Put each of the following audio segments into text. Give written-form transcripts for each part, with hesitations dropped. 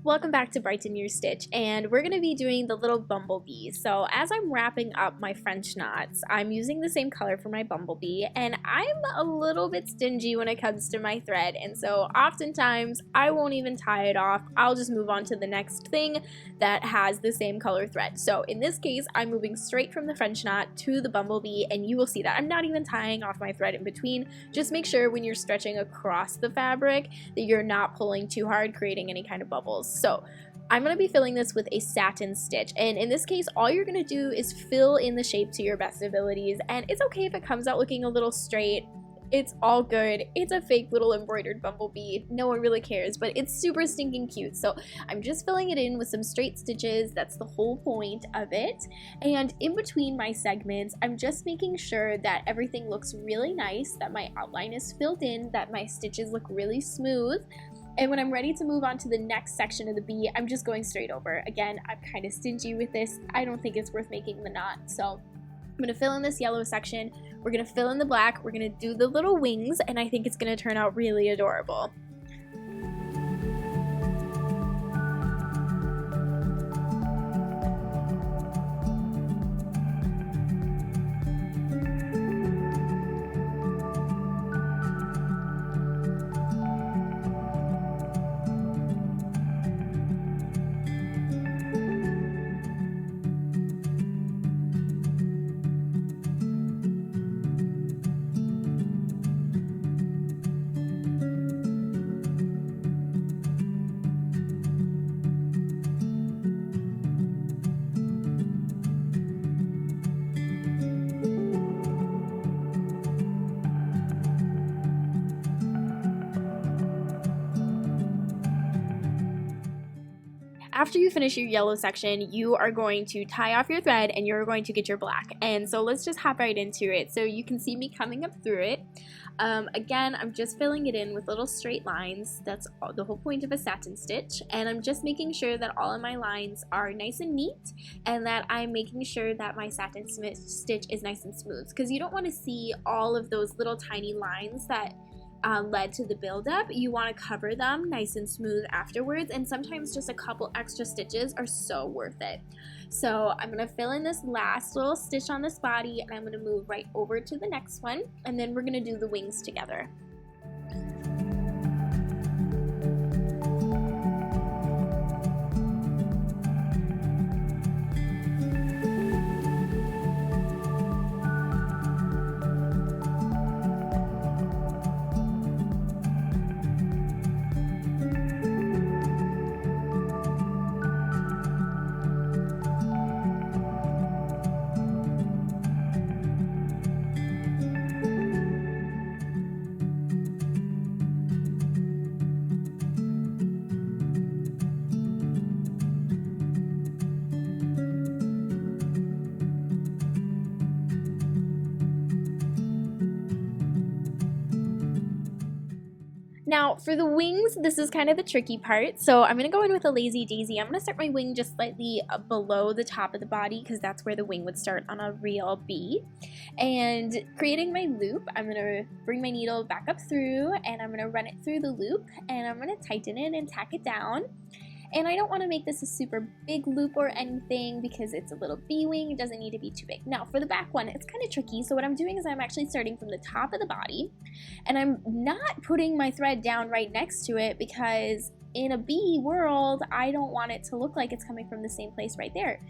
Welcome back to Brighten Your Stitch, and we're going to be doing the little bumblebee. So as I'm wrapping up my French knots, I'm using the same color for my bumblebee, and I'm a little bit stingy when it comes to my thread, and so oftentimes I won't even tie it off. I'll just move on to the next thing that has the same color thread. So in this case, I'm moving straight from the French knot to the bumblebee, and you will see that I'm not even tying off my thread in between. Just make sure when you're stretching across the fabric that you're not pulling too hard, creating any kind of bubbles. So I'm going to be filling this with a satin stitch, and in this case all you're going to do is fill in the shape to your best abilities, and it's okay if it comes out looking a little straight. It's all good. It's a fake little embroidered bumblebee. No one really cares, but it's super stinking cute. So I'm just filling it in with some straight stitches. That's the whole point of it. And in between my segments, I'm just making sure that everything looks really nice, that my outline is filled in, that my stitches look really smooth. And when I'm ready to move on to the next section of the bee, I'm just going straight over. Again, I'm kind of stingy with this. I don't think it's worth making the knot. So I'm going to fill in this yellow section. We're going to fill in the black. We're going to do the little wings, and I think it's going to turn out really adorable. After you finish your yellow section, you are going to tie off your thread and you're going to get your black. And so let's just hop right into it. So you can see me coming up through it. Again, I'm just filling it in with little straight lines. That's the whole point of a satin stitch. And I'm just making sure that all of my lines are nice and neat, and that I'm making sure that my satin stitch is nice and smooth, because you don't want to see all of those little tiny lines that led to the buildup. You want to cover them nice and smooth afterwards, and sometimes just a couple extra stitches are so worth it. So I'm going to fill in this last little stitch on this body, and I'm going to move right over to the next one, and then we're going to do the wings together. Now for the wings, this is kind of the tricky part. So I'm going to go in with a lazy daisy. I'm going to start my wing just slightly below the top of the body, because that's where the wing would start on a real bee. And creating my loop, I'm going to bring my needle back up through, and I'm going to run it through the loop, and I'm going to tighten it and tack it down. And I don't want to make this a super big loop or anything, because it's a little bee wing. It doesn't need to be too big. Now for the back one, it's kind of tricky. So what I'm doing is I'm actually starting from the top of the body, and I'm not putting my thread down right next to it, because in a bee world, I don't want it to look like it's coming from the same place right there.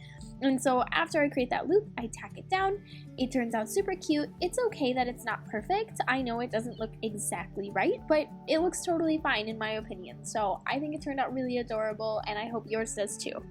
And so after I create that loop, I tack it down. It turns out super cute. It's okay that it's not perfect. I know it doesn't look exactly right, but it looks totally fine in my opinion. So I think it turned out really adorable, and I hope yours does too.